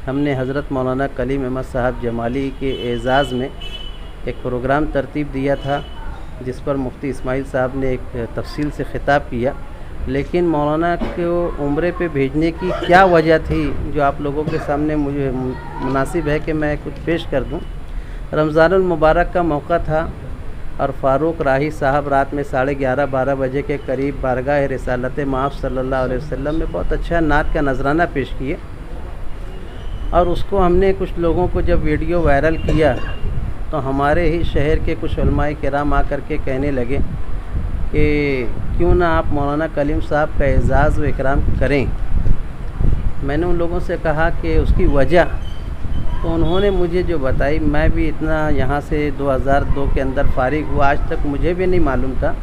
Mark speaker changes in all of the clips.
Speaker 1: हमने हज़रत मौलाना कलीम अहमद साहब जमाली के एज़ाज़ में एक प्रोग्राम तरतीब दिया था, जिस पर मुफ्ती इस्माइल साहब ने एक तफसील से ख़िताब किया। लेकिन मौलाना को उम्रे पे भेजने की क्या वजह थी, जो आप लोगों के सामने मुझे मुनासिब है कि मैं कुछ पेश कर दूं। रमज़ानुल मुबारक का मौका था और फ़ारूक राही साहब रात में 11:30-12 बजे के करीब बारगाह रिसालत माफ़ सल्लल्लाहु अलैहि वसल्लम में बहुत अच्छा नात का नजराना पेश किए, और उसको हमने कुछ लोगों को जब वीडियो वायरल किया तो हमारे ही शहर के कुछ उलमाए किराम आकर के कहने लगे कि क्यों ना आप मौलाना कलीम साहब का एज़ाज़ व इकराम करें। मैंने उन लोगों से कहा कि उसकी वजह, तो उन्होंने मुझे जो बताई, मैं भी इतना यहाँ से 2002 के अंदर फ़ारिग हुआ, आज तक मुझे भी नहीं मालूम था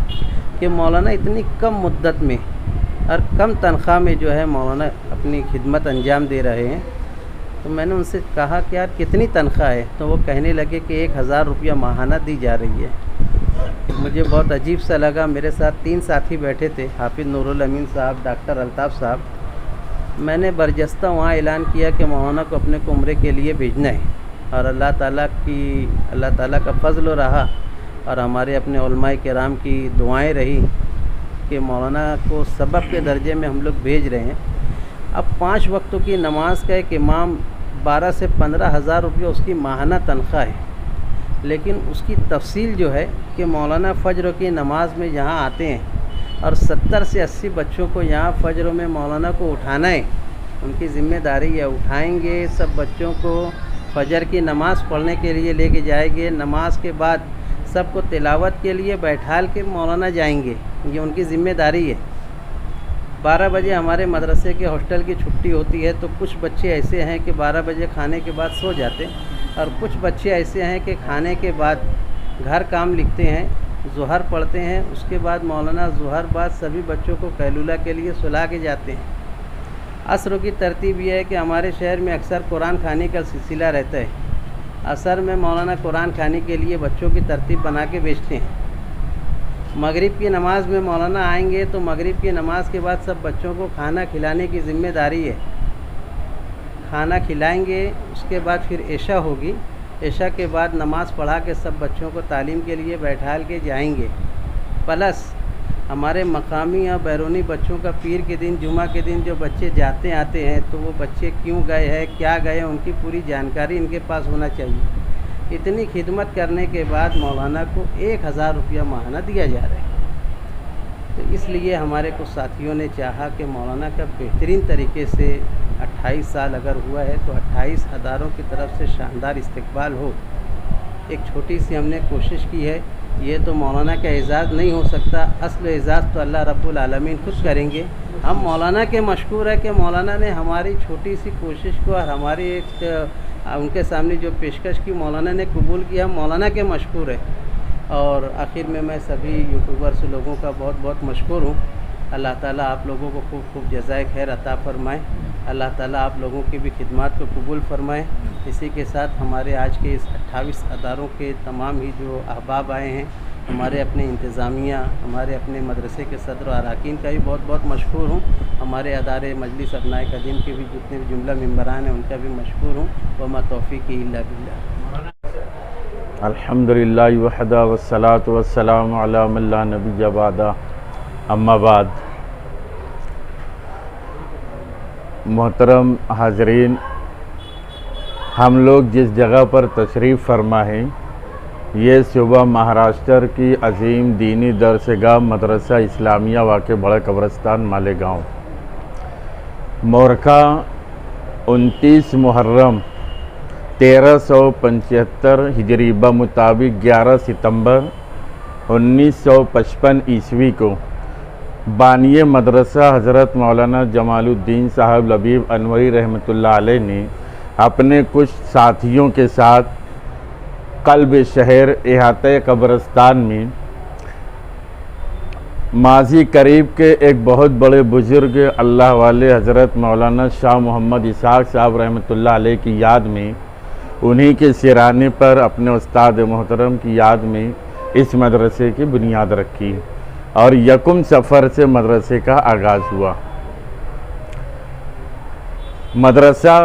Speaker 1: कि मौलाना इतनी कम मुद्दत में और कम तनख्वाह में जो है मौलाना अपनी खिदमत अंजाम दे रहे हैं। तो मैंने उनसे कहा कि यार कितनी तनख्वाह है, तो वो कहने लगे कि 1000 रुपया माहाना दी जा रही है। मुझे बहुत अजीब सा लगा। मेरे साथ 3 साथी बैठे थे, हाफिज़ नूरुल अमीन साहब, डॉक्टर अल्ताफ़ साहब। मैंने बरजस्ता वहाँ ऐलान किया कि मौलाना को अपने को उम्रे के लिए भेजना है, और अल्लाह ताला का फ़ज़ल रहा और हमारे अपने उलमाए किराम की दुआएं रही कि मौलाना को सबक के दर्जे में हम लोग भेज रहे हैं। अब 5 वक्तों की नमाज का एक इमाम 12 से 15 हज़ार रुपये उसकी माहाना तनख्वाह है, लेकिन उसकी तफसील जो है कि मौलाना फ़ज्र की नमाज में यहाँ आते हैं और 70 से 80 बच्चों को यहाँ फ़ज्र में मौलाना को उठाना है, उनकी ज़िम्मेदारी है। उठाएंगे सब बच्चों को, फ़जर की नमाज़ पढ़ने के लिए लेके जाएंगे, नमाज के बाद सबको तिलावत के लिए बैठाल के मौलाना जाएंगे, ये उनकी ज़िम्मेदारी है। 12 बजे हमारे मदरसे के हॉस्टल की छुट्टी होती है, तो कुछ बच्चे ऐसे हैं कि 12 बजे खाने के बाद सो जाते, और कुछ बच्चे ऐसे हैं कि खाने के बाद घर काम लिखते हैं, ज़ुहर पढ़ते हैं, उसके बाद मौलाना ज़ुहर बाद सभी बच्चों को कैलूला के लिए सुला के जाते हैं। असर की तरतीब यह है कि हमारे शहर में अक्सर कुरान खाने का सिलसिला रहता है। असर में मौलाना कुरान खाने के लिए बच्चों की तरतीब बना के भेजते हैं। मगरिब की नमाज़ में मौलाना आएंगे तो मगरिब की नमाज़ के बाद सब बच्चों को खाना खिलाने की ज़िम्मेदारी है। खाना खिलाएंगे, उसके बाद फिर इशा होगी, इशा के बाद नमाज़ पढ़ा के सब बच्चों को तालीम के लिए बैठाल के जाएंगे। प्लस हमारे मकामी या बैरूनी बच्चों का पीर के दिन, जुमा के दिन जो बच्चे जाते आते हैं, तो वो बच्चे क्यों गए हैं, क्या गए, उनकी पूरी जानकारी इनके पास होना चाहिए। इतनी खिदमत करने के बाद मौलाना को 1000 रुपया माहाना दिया जा रहा है। तो इसलिए हमारे कुछ साथियों ने चाहा कि मौलाना का बेहतरीन तरीके से 28 साल अगर हुआ है तो 28 अदारों की तरफ से शानदार इस्तकबाल हो। एक छोटी सी हमने कोशिश की है। ये तो मौलाना का एज़ाज़ नहीं हो सकता, असल एज़ाज़ तो अल्लाह रब्बुल आलमीन खुद करेंगे। हम मौलाना के मशकूर है कि मौलाना ने हमारी छोटी सी कोशिश को और हमारी एक उनके सामने जो पेशकश की मौलाना ने कबूल किया, मौलाना के मशकूर है। और आखिर में मैं सभी यूट्यूबर्स लोगों का बहुत बहुत मशकूर हूँ। अल्लाह ताला आप लोगों को खूब खूब जज़ाए खैर अता फ़रमाए। अल्लाह ताला आप लोगों की भी खिदमत को कबूल फ़रमाए। इसी के साथ हमारे आज के इस 28 अदारों के तमाम ही जो अहबाब आए हैं, हमारे अपने इंतज़ामिया, हमारे अपने मदरसे के सदर और अरकान का भी बहुत बहुत मशकूर हूँ। हमारे अदारे मजलिस अपनाए कदीम के भी जितने भी जुमला मेम्बरान हैं, उनका भी मशकूर हूँ। वमा तौफ़ीक़ी इल्ला बिल्लाह।
Speaker 2: अल्हम्दुलिल्लाह वहदा वस्सलातु वस्सलामु अला मन ला नबिय्य बअदा, अम्मा बाद। मोहतरम हाज़रीन, हम लोग जिस जगह पर तशरीफ़ फरमा हैं, ये सुबह महाराष्ट्र की अजीम दीनी दरसगाह मदरसा इस्लामिया वाक़ बड़ा कब्रस्तान मालेगांव। मोरखा 29 मुहर्रम 1375 हिजरी मुताबिक 11 सितंबर 1955 ईस्वी को बानिए मदरसा हज़रत मौलाना जमालुद्दीन साहब लबीब अनवरी रहमतुल्लाह अलैह ने अपने कुछ साथियों के साथ कल्ब शहर इहाते कब्रस्तान में माजी करीब के एक बहुत बड़े बुज़ुर्ग अल्लाह वाले हज़रत मौलाना शाह मोहम्मद इसहाक़ साहब रहमतुल्लाह अलैह की याद में, उन्हीं के सिराने पर अपने उस्ताद मोहतरम की याद में इस मदरसे की बुनियाद रखी और यकुम सफ़र से मदरसे का आगाज़ हुआ। मदरसा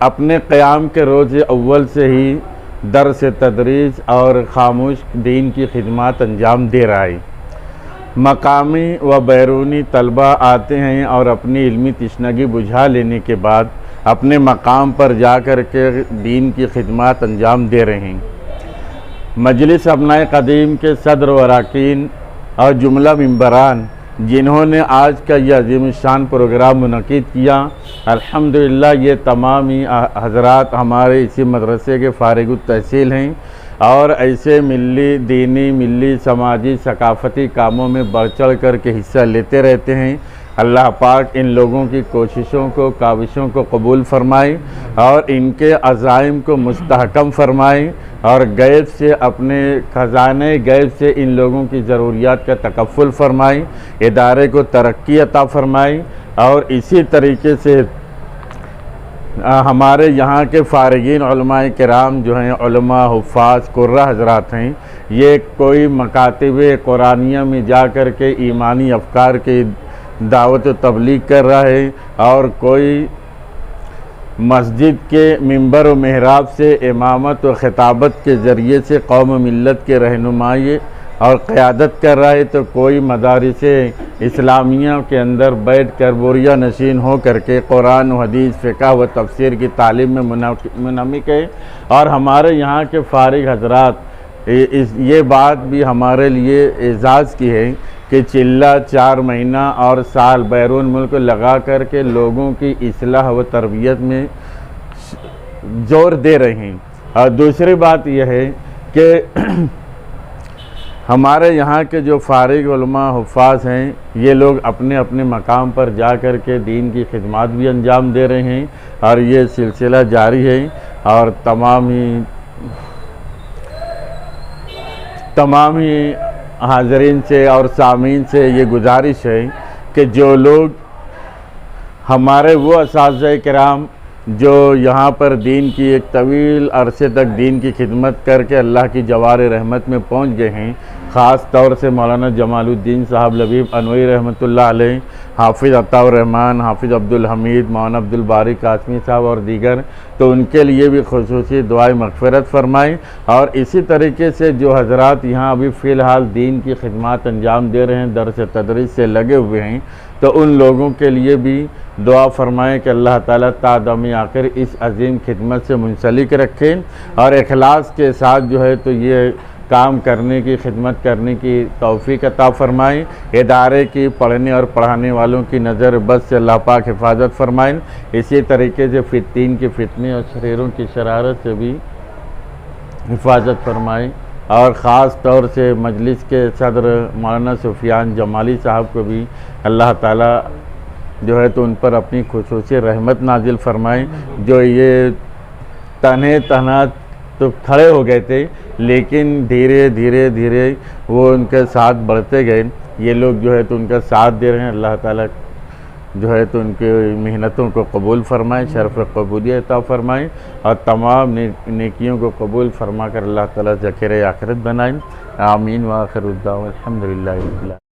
Speaker 2: अपने क़याम के रोज़ अव्वल से ही दर्स तदरीस और खामोश दीन की खिदमत अंजाम दे रहा है। मकामी व बैरूनी तलबा आते हैं और अपनी इल्मी तशनगी बुझा लेने के बाद अपने मकाम पर जा कर के दीन की खिदमत अंजाम दे रहे हैं। मजलिस अपनाए क़दीम के सदर व अरकान और जुमला मेंबरान जिन्होंने आज का यह अजीम शान प्रोग्राम मुनक़िद किया, अल्हम्दुलिल्लाह ये तमाम ही हज़रात हमारे इसी मदरसे के फ़ारिगुत तहसील हैं और ऐसे मिली दीनी, मिली, समाजी, सकाफ़ती कामों में बढ़ चढ़ कर के हिस्सा लेते रहते हैं। अल्लाह पाक इन लोगों की कोशिशों को, काविशों को कबूल फ़रमाए और इनके अज़ाइम को मुस्तहकम फ़रमाए और गैब से, अपने ख़ज़ाने गैब से इन लोगों की ज़रूरियात का तकफ़ुल फ़रमाए, इदारे को तरक्की अता फ़रमाए। और इसी तरीके से हमारे यहाँ के फ़ारिगीन उलमाए किराम जो हैं, उलमा, हुफ़ाज़, कुर्रा हज़रात हैं, ये कोई मकातिब कुरानिया में जा कर के ईमानी अफ़कार की दावत तबलीग कर रहा है और कोई मस्जिद के मिंबर व मेहराब से इमामत व ख़िताबत के ज़रिए से कौम मिल्लत के रहनुमाई और क़यादत कर रहा है, तो कोई मदारिस इस्लामिया के अंदर बैठ कर बोरिया नशीन हो करके कुरान व हदीस, फ़िक़्ह व तफ़सीर की तालीम में मुनमिक है। और हमारे यहाँ के फ़ारिग हज़रात ये बात भी हमारे लिए एज़ाज़ की है कि चिल्ला 4 महीना और साल बैरून मुल्क लगा कर के लोगों की इस्लाह व तरबियत में जोर दे रहे हैं। और दूसरी बात यह है कि हमारे यहाँ के जो फ़ारिग उलमा हुफ़ाज़ हैं, ये लोग अपने अपने मकाम पर जा कर के दीन की खिदमत भी अंजाम दे रहे हैं और ये सिलसिला जारी है। और तमाम ही हाज़रीन से और सामीन से ये गुजारिश है कि जो लोग हमारे वो असातिज़ा किराम जो यहाँ पर दीन की एक तवील अरसे तक दीन की खिदमत करके अल्लाह की जवार रहमत में पहुँच गए हैं, ख़ास तौर से मौलाना जमालुद्दीन साहब लबीब अनवरी रहमतुल्लाह अलैह, हाफिज़ अताउर रहमान, हाफिज़ अब्दुल हमीद, मौलाना अब्दुल बारी कासमी साहब और दीगर, तो उनके लिए भी खुसूसी दुआए मग़फ़िरत फ़रमाएँ। और इसी तरीके से जो हज़रात यहाँ अभी फ़िलहाल दीन की खिदमत अंजाम दे रहे हैं, दर्स तदरीस से लगे हुए हैं, तो उन लोगों के लिए भी दुआ फ़रमाएँ कि अल्लाह ताला तादमी आखिर इस अजीम खिदमत से मुंसलिक रखें और इखलास के साथ जो है तो ये काम करने की, खिदमत करने की तौफ़ीक़ अता फ़रमाएँ। इदारे की, पढ़ने और पढ़ाने वालों की नज़र बद से अल्लाह पाक हिफाजत फ़रमाएँ। इसी तरीके से फित्तीन के फितने और शरीरों की शरारत से भी हिफाजत फ़रमाएँ। और ख़ास तौर से मजलिस के सदर मौलाना सुफियान जमाली साहब को भी अल्लाह ताला जो है तो उन पर अपनी खुसूसी रहमत नाजिल फ़रमाएँ, जो ये तना तो खड़े हो गए थे, लेकिन धीरे धीरे वो उनके साथ बढ़ते गए। ये लोग जो है तो उनका साथ दे रहे हैं। अल्लाह ताला जो है तो उनके मेहनतों को कबूल फ़रमाएँ, शरफ़ कबूलियत अता फ़रमाएँ और तमाम नेकियों को कबूल फ़रमा कर अल्लाह ताला ज़ख़ीरे आखिरत बनाएँ। आमीन व आखिर दावा अल्हम्दुलिल्लाह।